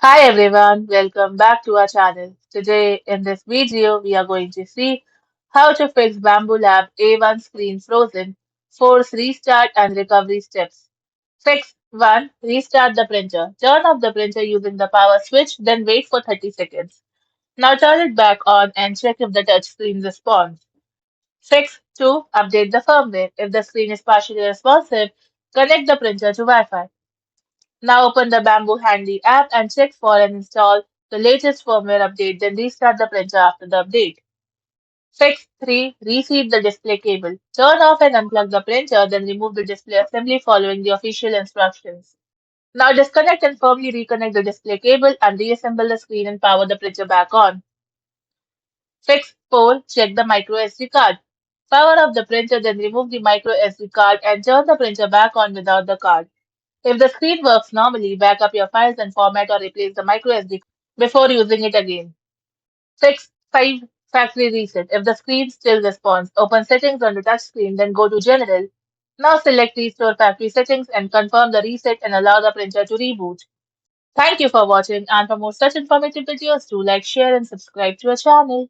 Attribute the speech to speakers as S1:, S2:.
S1: Hi everyone, welcome back to our channel. Today in this video, we are going to see how to fix Bambu Lab A1 screen frozen, force restart and recovery steps. Fix 1. Restart the printer. Turn off the printer using the power switch, then wait for 30 seconds. Now turn it back on and check if the touchscreen responds. Fix 2. Update the firmware. If the screen is partially responsive, connect the printer to Wi-Fi. Now open the Bamboo Handy app and check for and install the latest firmware update, then restart the printer after the update. Fix 3. Reseat the display cable. Turn off and unplug the printer, then remove the display assembly following the official instructions. Now disconnect and firmly reconnect the display cable and reassemble the screen and power the printer back on. Fix 4. Check the micro SD card. Power off the printer, then remove the micro SD card and turn the printer back on without the card. If the screen works normally, back up your files and format or replace the microSD before using it again. 6. 5. Factory reset. If the screen still responds, open settings on the touch screen, then go to General. Now select Restore Factory Settings and confirm the reset and allow the printer to reboot. Thank you for watching, and for more such informative videos, do like, share and subscribe to our channel.